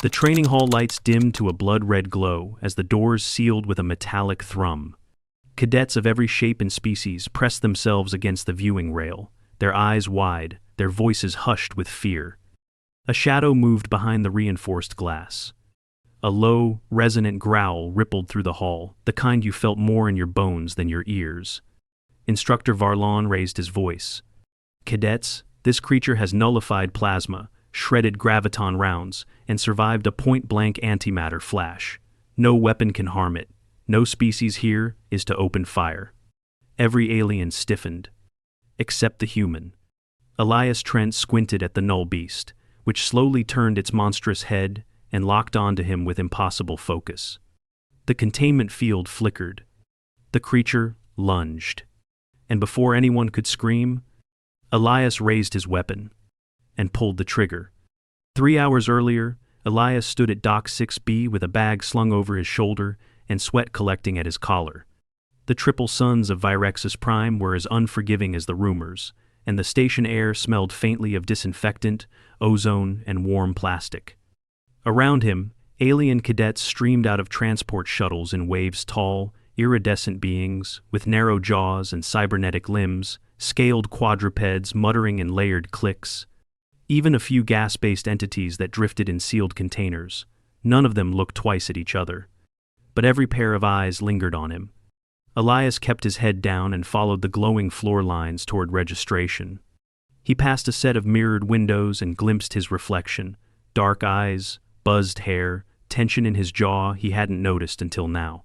The training hall lights dimmed to a blood-red glow as the doors sealed with a metallic thrum. Cadets of every shape and species pressed themselves against the viewing rail, their eyes wide, their voices hushed with fear. A shadow moved behind the reinforced glass. A low, resonant growl rippled through the hall, the kind you felt more in your bones than your ears. Instructor Varlon raised his voice. "Cadets, this creature has nullified plasma, shredded graviton rounds, and survived a point-blank antimatter flash. No weapon can harm it. No species here is to open fire." Every alien stiffened. Except the human. Elias Trent squinted at the null beast, which slowly turned its monstrous head and locked onto him with impossible focus. The containment field flickered. The creature lunged. And before anyone could scream, Elias raised his weapon and pulled the trigger. 3 hours earlier, Elias stood at Dock 6B with a bag slung over his shoulder and sweat collecting at his collar. The triple sons of Virexus Prime were as unforgiving as the rumors, and the station air smelled faintly of disinfectant, ozone, and warm plastic. Around him, alien cadets streamed out of transport shuttles in waves, tall, iridescent beings with narrow jaws and cybernetic limbs, scaled quadrupeds muttering in layered cliques. Even a few gas-based entities that drifted in sealed containers. None of them looked twice at each other. But every pair of eyes lingered on him. Elias kept his head down and followed the glowing floor lines toward registration. He passed a set of mirrored windows and glimpsed his reflection. Dark eyes, buzzed hair, tension in his jaw he hadn't noticed until now.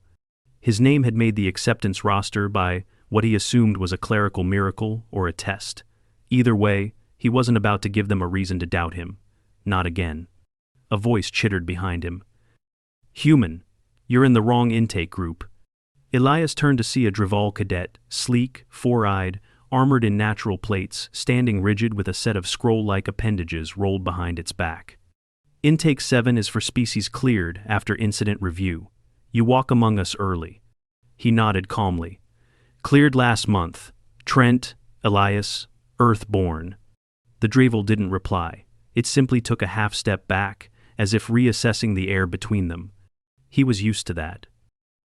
His name had made the acceptance roster by what he assumed was a clerical miracle or a test. Either way, he wasn't about to give them a reason to doubt him. Not again. A voice chittered behind him. "Human, you're in the wrong intake group." Elias turned to see a Draval cadet, sleek, four-eyed, armored in natural plates, standing rigid with a set of scroll-like appendages rolled behind its back. "Intake 7 is for species cleared after incident review. You walk among us early." He nodded calmly. "Cleared last month. Trent, Elias, Earthborn." The Draval didn't reply. It simply took a half step back, as if reassessing the air between them. He was used to that.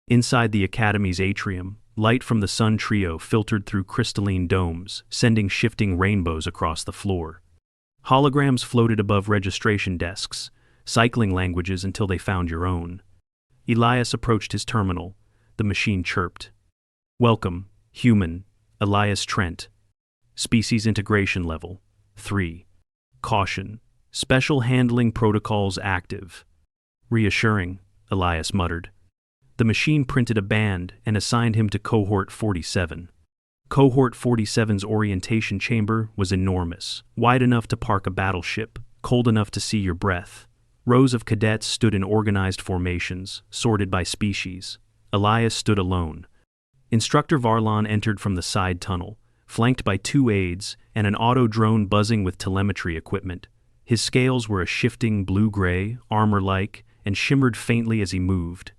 Inside the Academy's atrium, light from the Sun Trio filtered through crystalline domes, sending shifting rainbows across the floor. Holograms floated above registration desks, cycling languages until they found your own. Elias approached his terminal. The machine chirped. "Welcome, human, Elias Trent. Species integration level 3. Caution. Special handling protocols active." "Reassuring," Elias muttered. The machine printed a band and assigned him to Cohort 47. Cohort 47's orientation chamber was enormous, wide enough to park a battleship, cold enough to see your breath. Rows of cadets stood in organized formations, sorted by species. Elias stood alone. Instructor Varlon entered from the side tunnel, flanked by 2 aides and an auto-drone buzzing with telemetry equipment. His scales were a shifting blue-gray, armor-like, and shimmered faintly as he moved.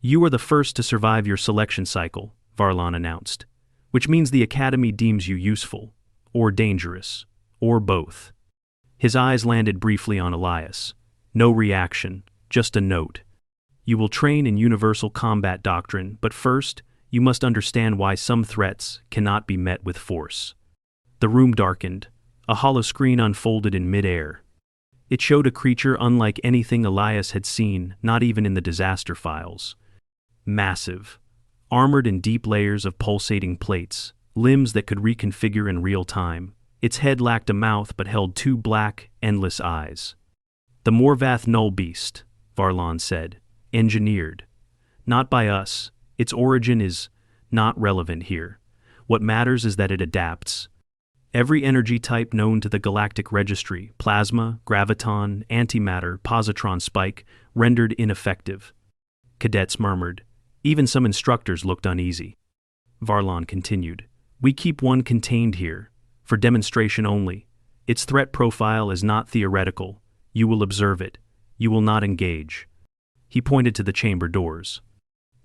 "You are the first to survive your selection cycle," Varlon announced, "which means the Academy deems you useful, or dangerous, or both." His eyes landed briefly on Elias. No reaction, just a note. "You will train in universal combat doctrine, but first, you must understand why some threats cannot be met with force." The room darkened. A holoscreen unfolded in midair. It showed a creature unlike anything Elias had seen, not even in the disaster files. Massive, armored in deep layers of pulsating plates, limbs that could reconfigure in real time. Its head lacked a mouth but held 2 black, endless eyes. "The Morvath Null Beast," Varlon said. "Engineered. Not by us. Its origin is not relevant here. What matters is that it adapts. Every energy type known to the Galactic Registry, plasma, graviton, antimatter, positron spike, rendered ineffective." Cadets murmured. Even some instructors looked uneasy. Varlon continued. "We keep one contained here, for demonstration only. Its threat profile is not theoretical. You will observe it. You will not engage." He pointed to the chamber doors.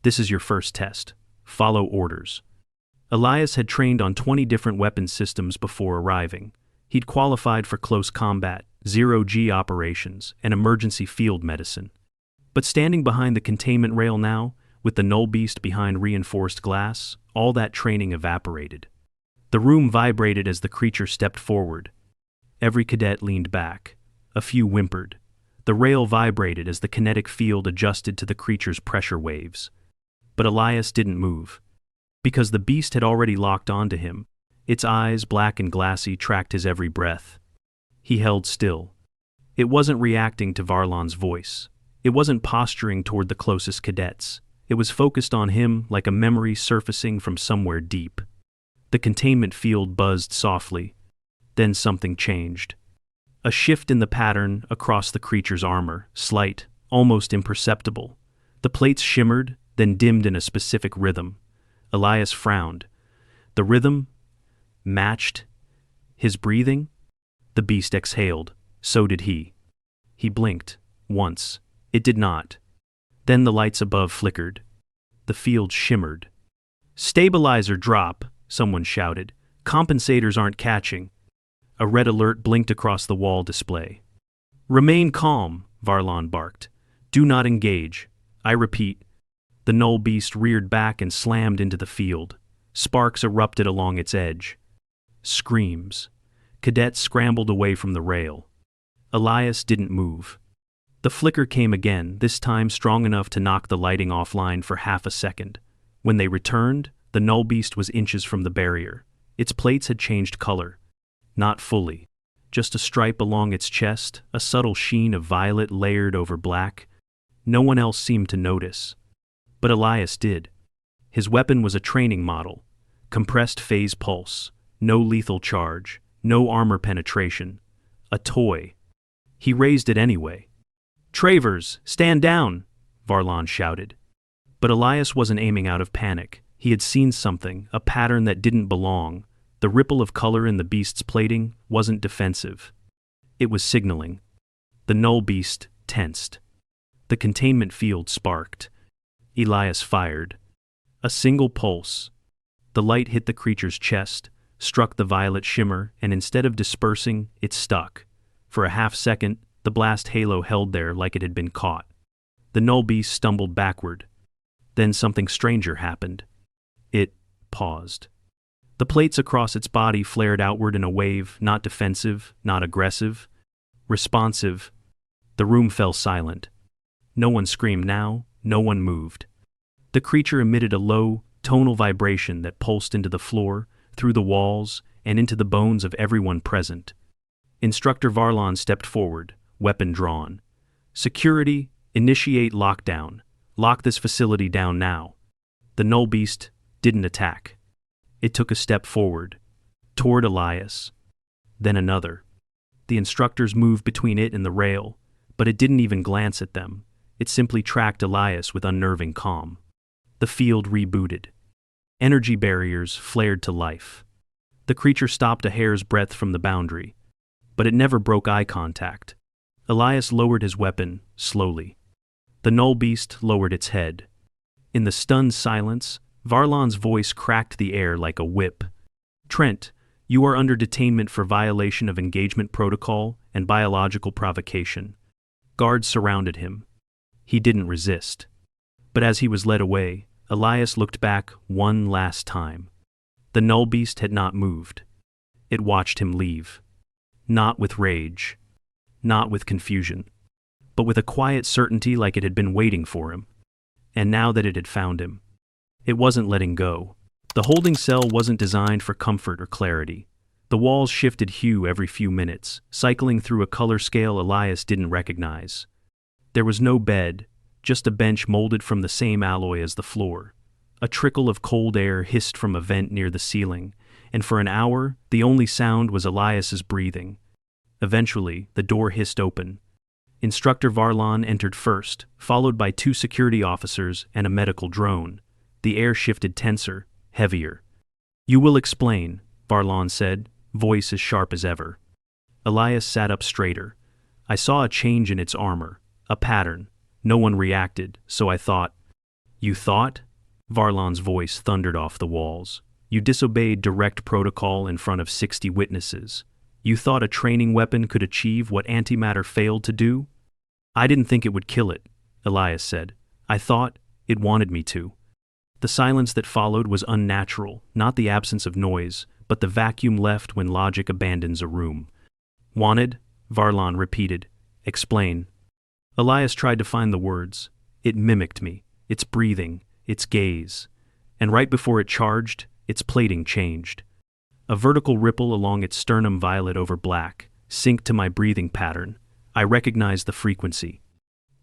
"This is your first test. Follow orders." Elias had trained on 20 different weapons systems before arriving. He'd qualified for close combat, zero-G operations, and emergency field medicine. But standing behind the containment rail now, with the null beast behind reinforced glass, all that training evaporated. The room vibrated as the creature stepped forward. Every cadet leaned back. A few whimpered. The rail vibrated as the kinetic field adjusted to the creature's pressure waves. But Elias didn't move. Because the beast had already locked onto him, its eyes, black and glassy, tracked his every breath. He held still. It wasn't reacting to Varlon's voice. It wasn't posturing toward the closest cadets. It was focused on him like a memory surfacing from somewhere deep. The containment field buzzed softly. Then something changed. A shift in the pattern across the creature's armor, slight, almost imperceptible. The plates shimmered, then dimmed in a specific rhythm. Elias frowned. The rhythm matched his breathing. The beast exhaled. So did he. He blinked. Once. It did not. Then the lights above flickered. The field shimmered. "Stabilizer drop," someone shouted. "Compensators aren't catching." A red alert blinked across the wall display. "Remain calm," Varlon barked. "Do not engage. I repeat." The null beast reared back and slammed into the field. Sparks erupted along its edge. Screams. Cadets scrambled away from the rail. Elias didn't move. The flicker came again, this time strong enough to knock the lighting offline for half a second. When they returned, the null beast was inches from the barrier. Its plates had changed color. Not fully. Just a stripe along its chest, a subtle sheen of violet layered over black. No one else seemed to notice. But Elias did. His weapon was a training model. Compressed phase pulse. No lethal charge. No armor penetration. A toy. He raised it anyway. "Travers, stand down!" Varlon shouted. But Elias wasn't aiming out of panic. He had seen something, a pattern that didn't belong. The ripple of color in the beast's plating wasn't defensive. It was signaling. The null beast tensed. The containment field sparked. Elias fired. A single pulse. The light hit the creature's chest, struck the violet shimmer, and instead of dispersing, it stuck. For a half second, the blast halo held there like it had been caught. The null beast stumbled backward. Then something stranger happened. It paused. The plates across its body flared outward in a wave, not defensive, not aggressive, responsive. The room fell silent. No one screamed now, no one moved. The creature emitted a low, tonal vibration that pulsed into the floor, through the walls, and into the bones of everyone present. Instructor Varlon stepped forward, weapon drawn. "Security, initiate lockdown. Lock this facility down now." The null beast didn't attack. It took a step forward, toward Elias. Then another. The instructors moved between it and the rail, but it didn't even glance at them. It simply tracked Elias with unnerving calm. The field rebooted. Energy barriers flared to life. The creature stopped a hair's breadth from the boundary, but it never broke eye contact. Elias lowered his weapon, slowly. The null beast lowered its head. In the stunned silence, Varlon's voice cracked the air like a whip. "Trent, you are under detainment for violation of engagement protocol and biological provocation." Guards surrounded him. He didn't resist. But as he was led away, Elias looked back one last time. The null beast had not moved. It watched him leave. Not with rage. Not with confusion. But with a quiet certainty like it had been waiting for him. And now that it had found him, it wasn't letting go. The holding cell wasn't designed for comfort or clarity. The walls shifted hue every few minutes, cycling through a color scale Elias didn't recognize. There was no bed, just a bench molded from the same alloy as the floor. A trickle of cold air hissed from a vent near the ceiling, and for an hour, the only sound was Elias's breathing. Eventually, the door hissed open. Instructor Varlon entered first, followed by 2 security officers and a medical drone. The air shifted tenser, heavier. "You will explain," Varlon said, voice as sharp as ever. Elias sat up straighter. "I saw a change in its armor, a pattern. No one reacted, so I thought." "You thought?" Varlon's voice thundered off the walls. "You disobeyed direct protocol in front of 60 witnesses. You thought a training weapon could achieve what antimatter failed to do? I didn't think it would kill it, Elias said. I thought it wanted me to. The silence that followed was unnatural, not the absence of noise, but the vacuum left when logic abandons a room. Wanted? Varlon repeated. Explain. Elias tried to find the words. It mimicked me, its breathing, its gaze. And right before it charged, its plating changed. A vertical ripple along its sternum, violet over black, synced to my breathing pattern. I recognized the frequency.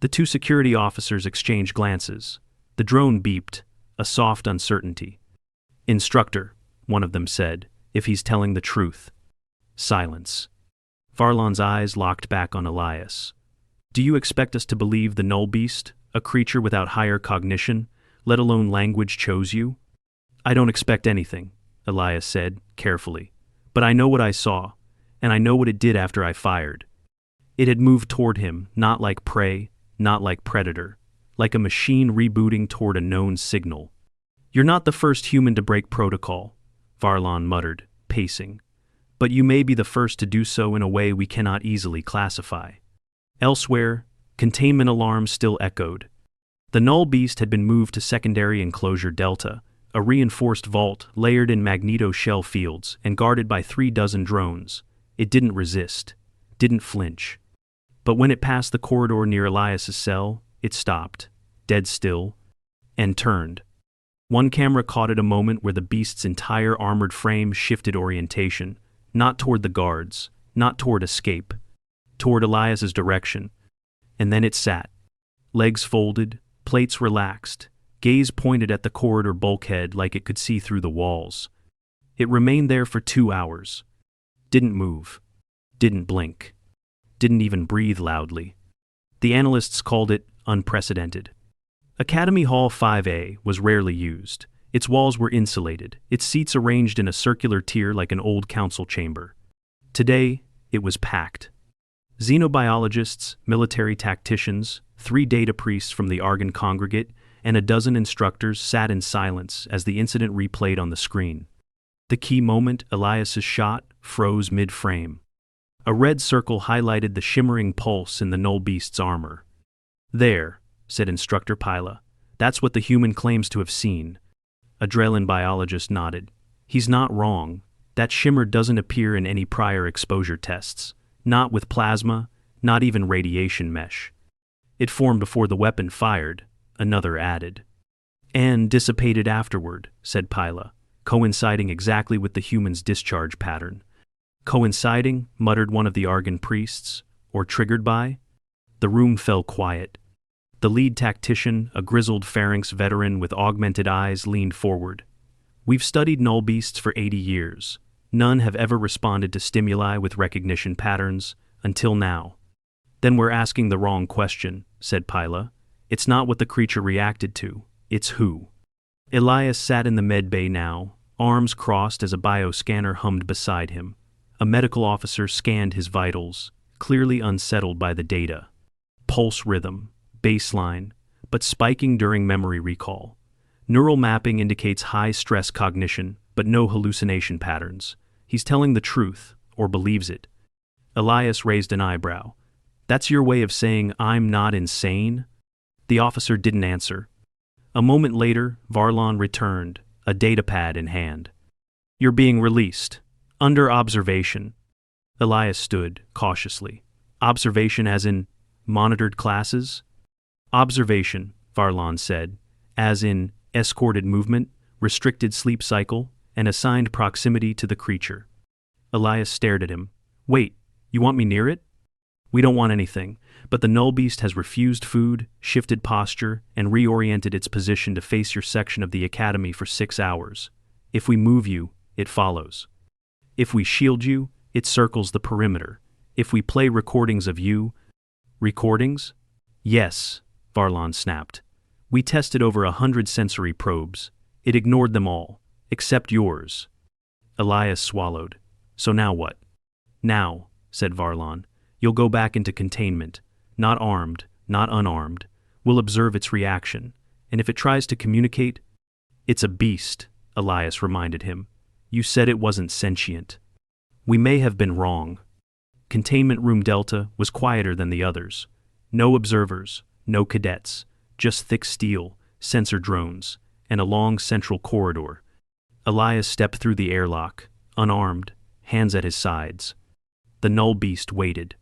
The two security officers exchanged glances. The drone beeped, a soft uncertainty. Instructor, one of them said, if he's telling the truth. Silence. Varlon's eyes locked back on Elias. Do you expect us to believe the null beast, a creature without higher cognition, let alone language, chose you? I don't expect anything, Elias said, carefully. But I know what I saw, and I know what it did after I fired. It had moved toward him, not like prey, not like predator, like a machine rebooting toward a known signal. You're not the first human to break protocol, Varlon muttered, pacing. But you may be the first to do so in a way we cannot easily classify. Elsewhere, containment alarms still echoed. The null beast had been moved to secondary enclosure Delta, a reinforced vault layered in magneto-shell fields and guarded by 36 drones. It didn't resist, didn't flinch. But when it passed the corridor near Elias's cell, it stopped, dead still, and turned. One camera caught it a moment where the beast's entire armored frame shifted orientation, not toward the guards, not toward escape, toward Elias's direction. And then it sat. Legs folded, plates relaxed, gaze pointed at the corridor bulkhead like it could see through the walls. It remained there for 2 hours. Didn't move. Didn't blink. Didn't even breathe loudly. The analysts called it unprecedented. Academy Hall 5A was rarely used. Its walls were insulated, its seats arranged in a circular tier like an old council chamber. Today, it was packed. Xenobiologists, military tacticians, 3 data priests from the Argon congregate, and a dozen instructors sat in silence as the incident replayed on the screen. The key moment, Elias's shot, froze mid-frame. A red circle highlighted the shimmering pulse in the null beast's armor. There, said Instructor Pila. That's what the human claims to have seen. A Drellin biologist nodded. He's not wrong. That shimmer doesn't appear in any prior exposure tests. Not with plasma, not even radiation mesh. It formed before the weapon fired, another added. And dissipated afterward, said Pila, coinciding exactly with the human's discharge pattern. Coinciding, muttered one of the Argon priests, or triggered by? The room fell quiet. The lead tactician, a grizzled pharynx veteran with augmented eyes, leaned forward. We've studied null beasts for 80 years. None have ever responded to stimuli with recognition patterns, until now. Then we're asking the wrong question, said Pila. It's not what the creature reacted to, it's who. Elias sat in the med bay now, arms crossed as a bioscanner hummed beside him. A medical officer scanned his vitals, clearly unsettled by the data. Pulse rhythm, baseline, but spiking during memory recall. Neural mapping indicates high stress cognition, but no hallucination patterns. He's telling the truth, or believes it. Elias raised an eyebrow. That's your way of saying I'm not insane? The officer didn't answer. A moment later, Varlon returned, a datapad in hand. You're being released. Under observation. Elias stood, cautiously. Observation as in monitored classes? Observation, Varlon said, as in escorted movement, restricted sleep cycle, and assigned proximity to the creature. Elias stared at him. Wait, you want me near it? We don't want anything, but the null beast has refused food, shifted posture, and reoriented its position to face your section of the academy for 6 hours. If we move you, it follows. If we shield you, it circles the perimeter. If we play recordings of you... Recordings? Yes, Varlon snapped. We tested over 100 sensory probes. It ignored them all, except yours. Elias swallowed. So now what? Now, said Varlon, you'll go back into containment. Not armed, not unarmed. We'll observe its reaction. And if it tries to communicate... It's a beast, Elias reminded him. You said it wasn't sentient. We may have been wrong. Containment Room Delta was quieter than the others. No observers, no cadets, just thick steel, sensor drones, and a long central corridor. Elias stepped through the airlock, unarmed, hands at his sides. The null beast waited.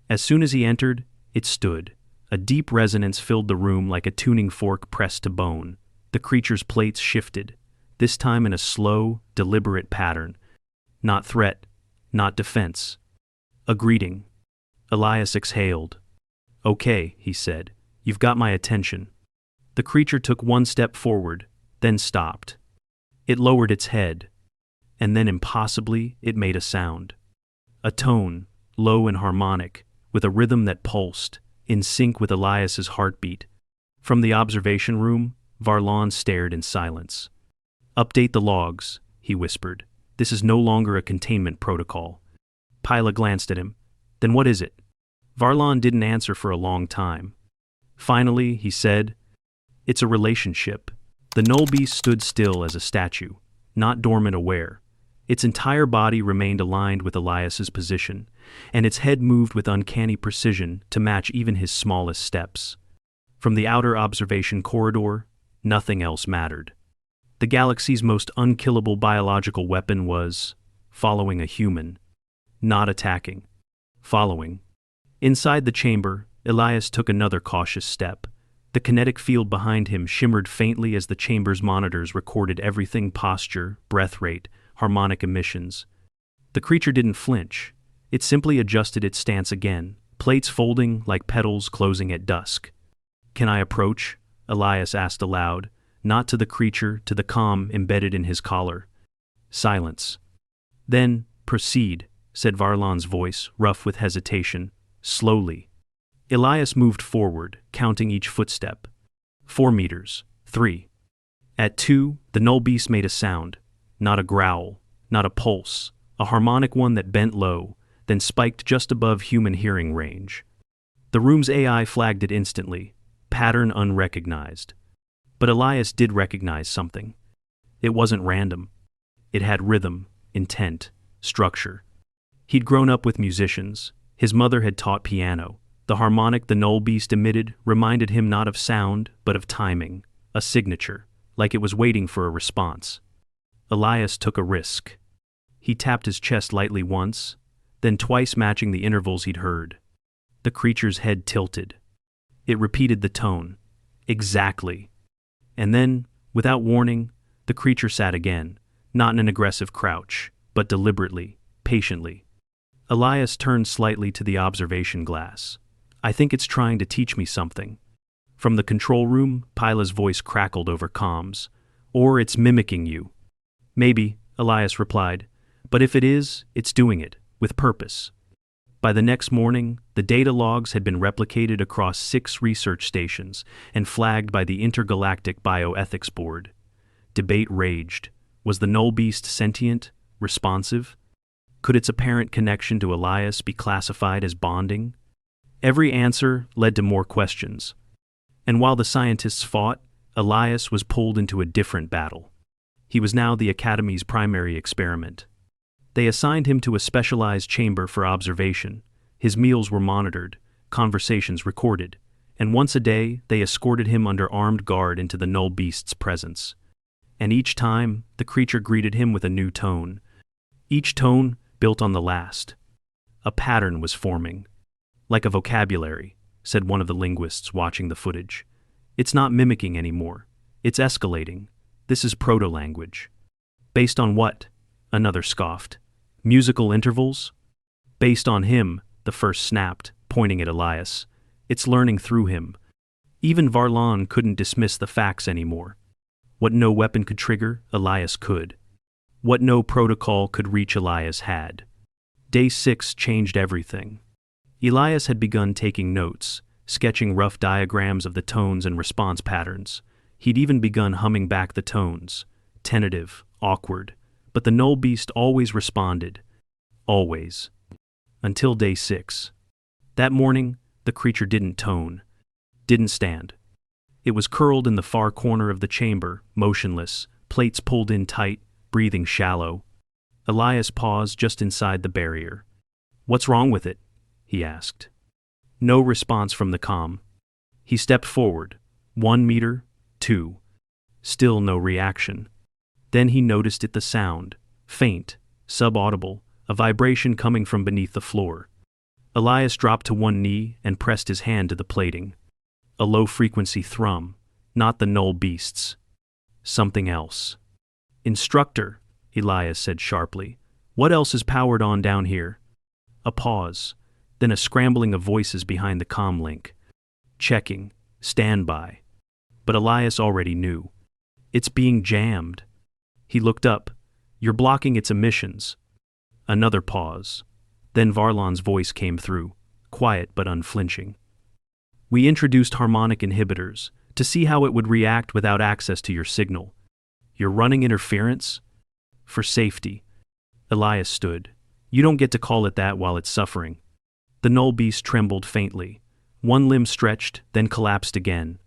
As soon as he entered, it stood. A deep resonance filled the room like a tuning fork pressed to bone. The creature's plates shifted, this time in a slow, deliberate pattern. Not threat, not defense. A greeting. Elias exhaled. "Okay," he said, "you've got my attention." The creature took one step forward, then stopped. It lowered its head, and then impossibly it made a sound. A tone, low and harmonic, with a rhythm that pulsed, in sync with Elias's heartbeat. From the observation room, Varlon stared in silence. "Update the logs," he whispered. "This is no longer a containment protocol." Pila glanced at him. "Then what is it?" Varlon didn't answer for a long time. Finally, he said, "It's a relationship." The null beast stood still as a statue, not dormant aware. Its entire body remained aligned with Elias's position, and its head moved with uncanny precision to match even his smallest steps. From the outer observation corridor, nothing else mattered. The galaxy's most unkillable biological weapon was following a human, not attacking, following. Inside the chamber, Elias took another cautious step. The kinetic field behind him shimmered faintly as the chamber's monitors recorded everything: posture, breath rate, harmonic emissions. The creature didn't flinch. It simply adjusted its stance again, plates folding like petals closing at dusk. "Can I approach?" Elias asked aloud, not to the creature, to the calm embedded in his collar. Silence. "Then, proceed," said Varlon's voice, rough with hesitation. "Slowly." Elias moved forward, counting each footstep. 4 meters. 3. At 2, the null beast made a sound. Not a growl, not a pulse, a harmonic one that bent low, then spiked just above human hearing range. The room's AI flagged it instantly, pattern unrecognized. But Elias did recognize something. It wasn't random. It had rhythm, intent, structure. He'd grown up with musicians. His mother had taught piano. The harmonic the null beast emitted reminded him not of sound, but of timing, a signature, like it was waiting for a response. Elias took a risk. He tapped his chest lightly once, then twice, matching the intervals he'd heard. The creature's head tilted. It repeated the tone. Exactly. And then, without warning, the creature sat again, not in an aggressive crouch, but deliberately, patiently. Elias turned slightly to the observation glass. "I think it's trying to teach me something." From the control room, Pila's voice crackled over comms. "Or it's mimicking you." "Maybe," Elias replied. "But if it is, it's doing it, with purpose." By the next morning, the data logs had been replicated across 6 research stations and flagged by the Intergalactic Bioethics Board. Debate raged. Was the null beast sentient, responsive? Could its apparent connection to Elias be classified as bonding? Every answer led to more questions. And while the scientists fought, Elias was pulled into a different battle. He was now the Academy's primary experiment. They assigned him to a specialized chamber for observation. His meals were monitored, conversations recorded, and once a day they escorted him under armed guard into the null beast's presence. And each time, the creature greeted him with a new tone. Each tone built on the last. A pattern was forming. "Like a vocabulary," said one of the linguists watching the footage. "It's not mimicking anymore. It's escalating. This is proto-language." "Based on what?" Another scoffed. "Musical intervals?" "Based on him," the first snapped, pointing at Elias. "It's learning through him." Even Varlon couldn't dismiss the facts anymore. What no weapon could trigger, Elias could. What no protocol could reach, Elias had. Day 6 changed everything. Elias had begun taking notes, sketching rough diagrams of the tones and response patterns. He'd even begun humming back the tones, tentative, awkward, but the null beast always responded. Always. Until day 6. That morning, the creature didn't tone, didn't stand. It was curled in the far corner of the chamber, motionless, plates pulled in tight, breathing shallow. Elias paused just inside the barrier. "What's wrong with it?" he asked. No response from the comm. He stepped forward. 1 meter, 2. Still no reaction. Then he noticed the sound. Faint, subaudible, a vibration coming from beneath the floor. Elias dropped to one knee and pressed his hand to the plating. A low-frequency thrum, not the null beasts. Something else. "Instructor," Elias said sharply. "What else is powered on down here?" A pause, then a scrambling of voices behind the comm link. "Checking. Stand by." But Elias already knew. "It's being jammed." He looked up. "You're blocking its emissions." Another pause. Then Varlon's voice came through, quiet but unflinching. "We introduced harmonic inhibitors to see how it would react without access to your signal. You're running interference?" "For safety." Elias stood. "You don't get to call it that while it's suffering." The null beast trembled faintly. One limb stretched, then collapsed again.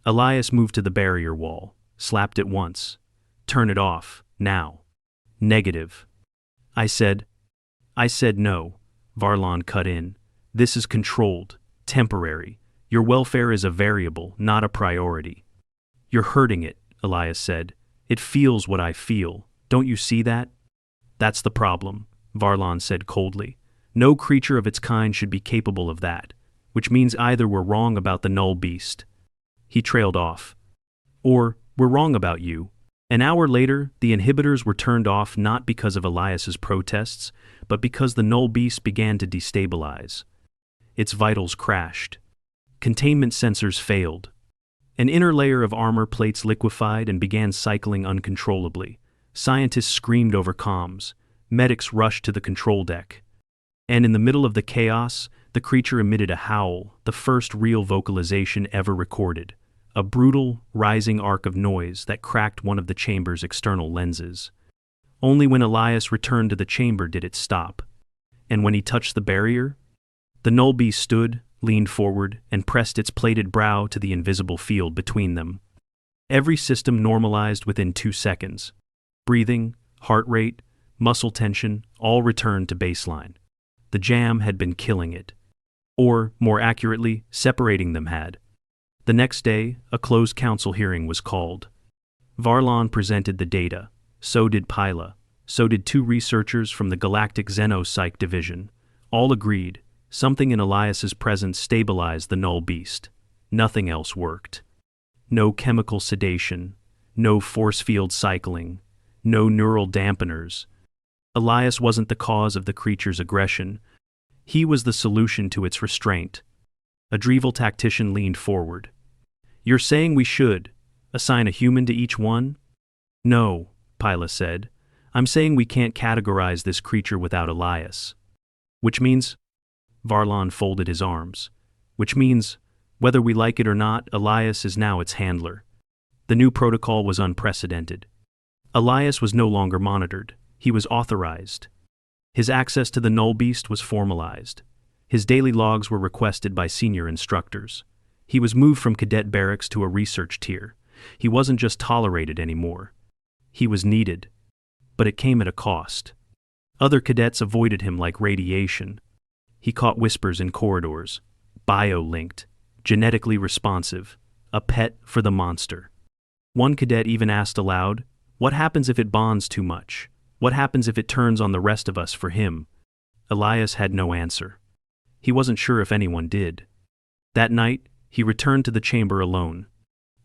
Elias moved to the barrier wall, slapped it once. "Turn it off, now." "Negative." I said no," Varlon cut in. "This is controlled, temporary. Your welfare is a variable, not a priority." "You're hurting it," Elias said. "It feels what I feel. Don't you see that?" "That's the problem," Varlon said coldly. "No creature of its kind should be capable of that, which means either we're wrong about the null beast." He trailed off. "Or, we're wrong about you." An hour later, the inhibitors were turned off not because of Elias's protests, but because the null beast began to destabilize. Its vitals crashed. Containment sensors failed. An inner layer of armor plates liquefied and began cycling uncontrollably. Scientists screamed over comms. Medics rushed to the control deck. And in the middle of the chaos, the creature emitted a howl, the first real vocalization ever recorded. A brutal, rising arc of noise that cracked one of the chamber's external lenses. Only when Elias returned to the chamber did it stop. And when he touched the barrier, the null beast stood, leaned forward, and pressed its plated brow to the invisible field between them. Every system normalized within 2 seconds. Breathing, heart rate, muscle tension, all returned to baseline. The jam had been killing it. Or, more accurately, separating them had. The next day, a closed council hearing was called. Varlon presented the data. So did Pila. So did 2 researchers from the Galactic Xenopsych Division. All agreed. Something in Elias's presence stabilized the null beast. Nothing else worked. No chemical sedation. No force field cycling. No neural dampeners. Elias wasn't the cause of the creature's aggression. He was the solution to its restraint. A Dreval tactician leaned forward. "You're saying we should assign a human to each one?" "No," Pila said. "I'm saying we can't categorize this creature without Elias." "Which means?" Varlon folded his arms. "Which means, whether we like it or not, Elias is now its handler." The new protocol was unprecedented. Elias was no longer monitored. He was authorized. His access to the null beast was formalized. His daily logs were requested by senior instructors. He was moved from cadet barracks to a research tier. He wasn't just tolerated anymore. He was needed. But it came at a cost. Other cadets avoided him like radiation. He caught whispers in corridors. Bio-linked. Genetically responsive. A pet for the monster. One cadet even asked aloud, "What happens if it bonds too much? What happens if it turns on the rest of us for him?" Elias had no answer. He wasn't sure if anyone did. That night, he returned to the chamber alone.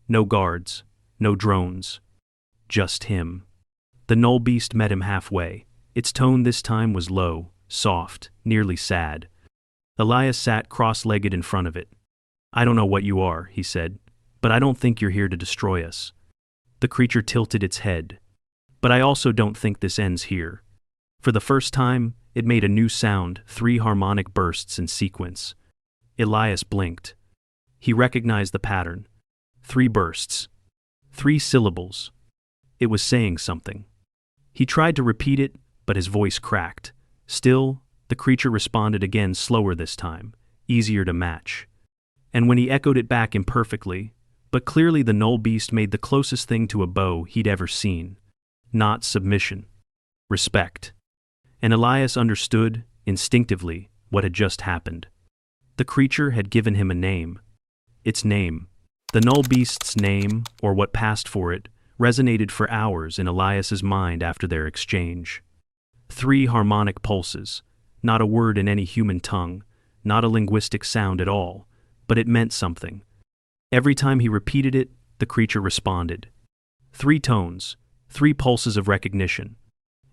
No guards, no drones. Just him. The null beast met him halfway. Its tone this time was low, soft, nearly sad. Elias sat cross-legged in front of it. "I don't know what you are," he said, "but I don't think you're here to destroy us." The creature tilted its head. "But I also don't think this ends here." For the first time, it made a new sound, 3 harmonic bursts in sequence. Elias blinked. He recognized the pattern. 3 bursts. 3 syllables. It was saying something. He tried to repeat it, but his voice cracked. Still, the creature responded again, slower this time, easier to match. And when he echoed it back imperfectly, but clearly, the null beast made the closest thing to a bow he'd ever seen. Not submission. respect. And Elias understood, instinctively, what had just happened. The creature had given him a name. Its name, the null beast's name, or what passed for it, resonated for hours in Elias's mind after their exchange. 3 harmonic pulses, not a word in any human tongue, not a linguistic sound at all, but it meant something. Every time he repeated it, the creature responded. 3 tones, 3 pulses of recognition.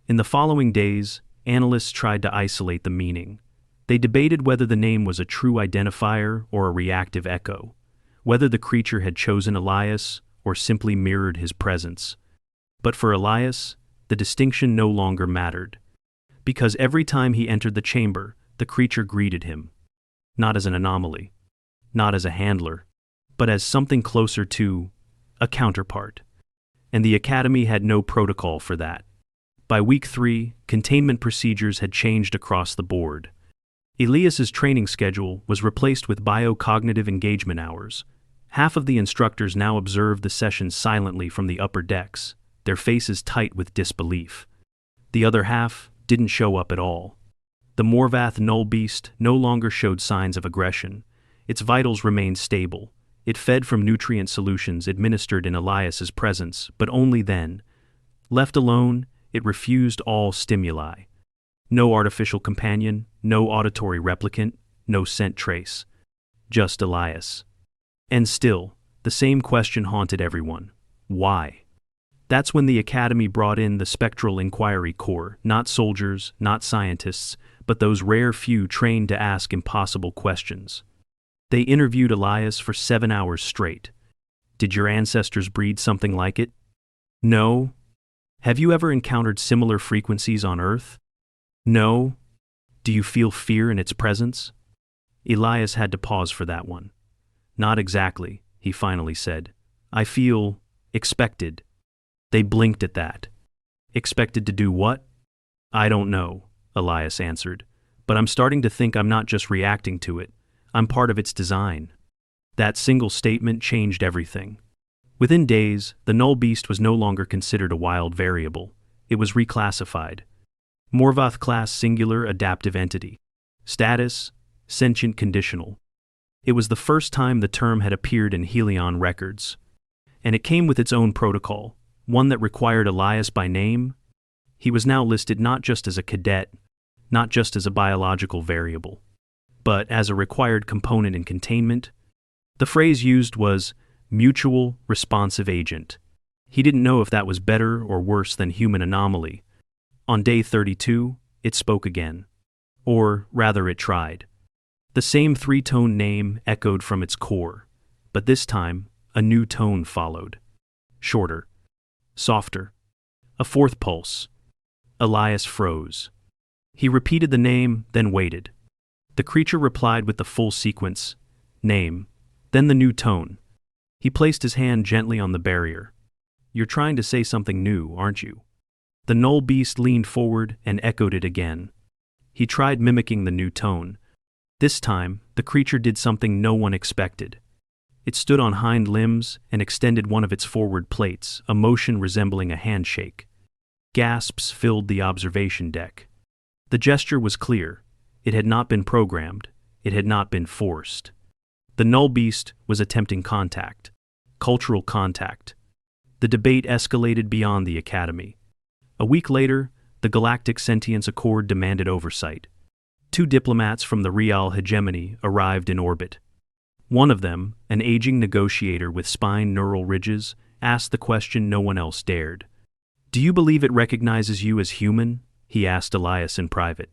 In the following days, analysts tried to isolate the meaning. They debated whether the name was a true identifier or a reactive echo, whether the creature had chosen Elias or simply mirrored his presence. But for Elias, the distinction no longer mattered, because every time he entered the chamber, the creature greeted him, not as an anomaly, not as a handler, but as something closer to a counterpart. And the Academy had no protocol for that. By week 3, containment procedures had changed across the board. Elias's training schedule was replaced with biocognitive engagement hours. Half of the instructors now observed the sessions silently from the upper decks, their faces tight with disbelief. The other half didn't show up at all. The Morvath null beast no longer showed signs of aggression. Its vitals remained stable. It fed from nutrient solutions administered in Elias's presence, but only then. Left alone, it refused all stimuli. No artificial companion, no auditory replicant, no scent trace. Just Elias. And still, the same question haunted everyone. Why? That's when the Academy brought in the Spectral Inquiry Corps, not soldiers, not scientists, but those rare few trained to ask impossible questions. They interviewed Elias for 7 hours straight. Did your ancestors breed something like it? No. Have you ever encountered similar frequencies on Earth? No. Do you feel fear in its presence? Elias had to pause for that one. Not exactly, he finally said. I feel expected. They blinked at that. Expected to do what? I don't know, Elias answered, but I'm starting to think I'm not just reacting to it. I'm part of its design. That single statement changed everything. Within days, the null beast was no longer considered a wild variable. It was reclassified. Morvath class singular adaptive entity. Status, sentient conditional. It was the first time the term had appeared in Helion records. And it came with its own protocol, one that required Elias by name. He was now listed not just as a cadet, not just as a biological variable, but as a required component in containment. The phrase used was mutual responsive agent. He didn't know if that was better or worse than human anomaly. On day 32, it spoke again. Or rather, it tried. The same 3-tone name echoed from its core, but this time, a new tone followed. Shorter. Softer. A 4th pulse. Elias froze. He repeated the name, then waited. The creature replied with the full sequence, name, then the new tone. He placed his hand gently on the barrier. You're trying to say something new, aren't you? The null beast leaned forward and echoed it again. He tried mimicking the new tone. This time, the creature did something no one expected. It stood on hind limbs and extended one of its forward plates, a motion resembling a handshake. Gasps filled the observation deck. The gesture was clear. It had not been programmed. It had not been forced. The null beast was attempting contact. Cultural contact. The debate escalated beyond the Academy. A week later, the Galactic Sentience Accord demanded oversight. 2 diplomats from the Real Hegemony arrived in orbit. One of them, an aging negotiator with spine neural ridges, asked the question no one else dared. Do you believe it recognizes you as human? He asked Elias in private.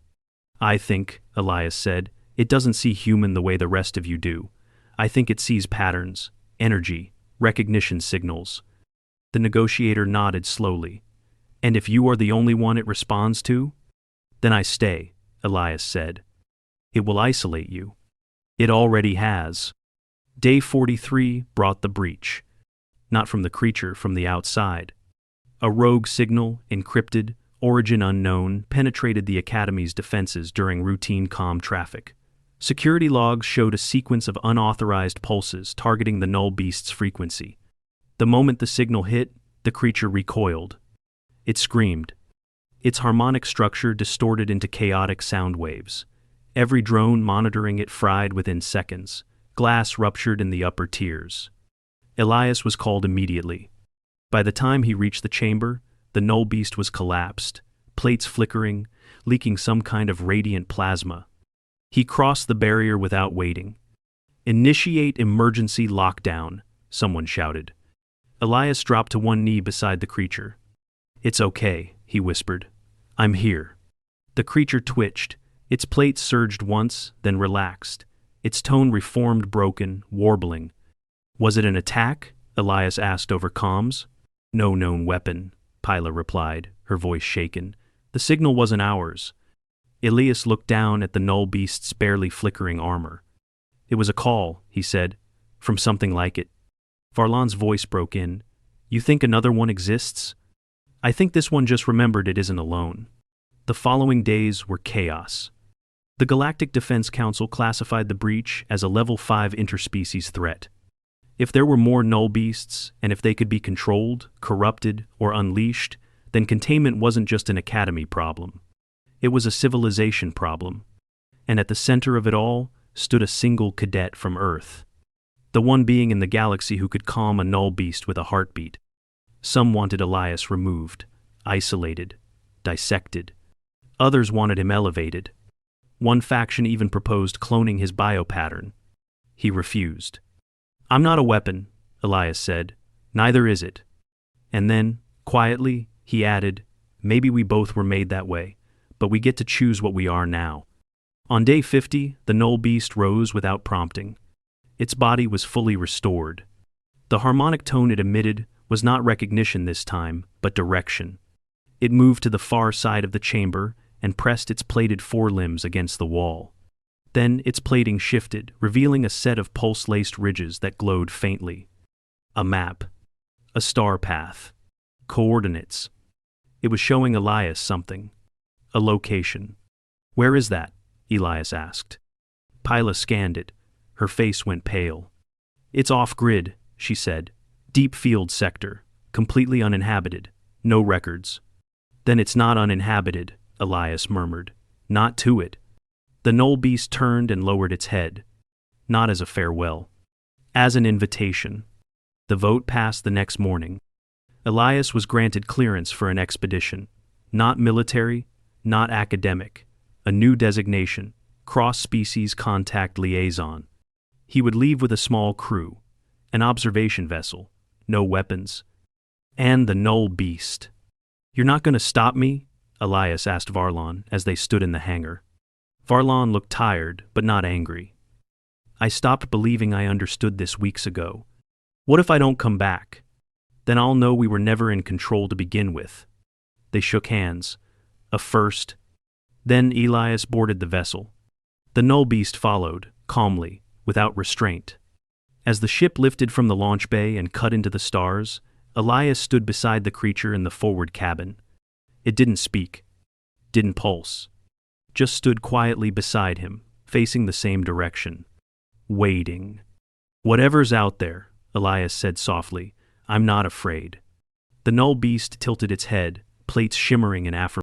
I think, Elias said, it doesn't see human the way the rest of you do. I think it sees patterns, energy, recognition signals. The negotiator nodded slowly. And if you are the only one it responds to? Then I stay, Elias said. It will isolate you. It already has. Day 43 brought the breach. Not from the creature, from the outside. A rogue signal, encrypted, origin unknown, penetrated the Academy's defenses during routine comm traffic. Security logs showed a sequence of unauthorized pulses targeting the null beast's frequency. The moment the signal hit, the creature recoiled. It screamed. its harmonic structure distorted into chaotic sound waves. Every drone monitoring it fried within seconds. Glass ruptured in the upper tiers. Elias was called immediately. By the time he reached the chamber, the null beast was collapsed, plates flickering, leaking some kind of radiant plasma. He crossed the barrier without waiting. "Initiate emergency lockdown," someone shouted. Elias dropped to one knee beside the creature. "It's okay," he whispered. "I'm here." The creature twitched. Its plates surged once, then relaxed. Its tone reformed, broken, warbling. "Was it an attack?" Elias asked over comms. "No known weapon," Pila replied, her voice shaken. "The signal wasn't ours." Elias looked down at the null beast's barely flickering armor. "It was a call," he said, "from something like it." Varlan's voice broke in. "You think another one exists?" "I think this one just remembered it isn't alone." The following days were chaos. The Galactic Defense Council classified the breach as a Level 5 interspecies threat. If there were more null beasts, and if they could be controlled, corrupted, or unleashed, then containment wasn't just an academy problem. It was a civilization problem. And at the center of it all stood a single cadet from Earth. The one being in the galaxy who could calm a null beast with a heartbeat. Some wanted Elias removed, isolated, dissected. Others wanted him elevated. One faction even proposed cloning his biopattern. He refused. "I'm not a weapon," Elias said. "Neither is it." And then, quietly, he added, "Maybe we both were made that way, but we get to choose what we are now." On day 50, the null beast rose without prompting. Its body was fully restored. The harmonic tone it emitted was not recognition this time, but direction. It moved to the far side of the chamber and pressed its plated forelimbs against the wall. Then its plating shifted, revealing a set of pulse-laced ridges that glowed faintly. A map. A star path. Coordinates. It was showing Elias something. A location. "Where is that?" Elias asked. Pila scanned it. Her face went pale. "It's off-grid," she said. "Deep field sector. Completely uninhabited. No records." "Then it's not uninhabited," Elias murmured. "Not to it." The null beast turned and lowered its head. Not as a farewell. As an invitation. The vote passed the next morning. Elias was granted clearance for an expedition. Not military, not academic. A new designation, cross-species contact liaison. He would leave with a small crew, an observation vessel, no weapons, and the null beast. "You're not going to stop me?" Elias asked Varlan as they stood in the hangar. Varlan looked tired, but not angry. "I stopped believing I understood this weeks ago. What if I don't come back? Then I'll know we were never in control to begin with." They shook hands. A first. Then Elias boarded the vessel. The null beast followed, calmly, without restraint. As the ship lifted from the launch bay and cut into the stars, Elias stood beside the creature in the forward cabin. It didn't speak. Didn't pulse. Just stood quietly beside him, facing the same direction. Waiting. "Whatever's out there," Elias said softly, "I'm not afraid." The null beast tilted its head, plates shimmering in affirmation.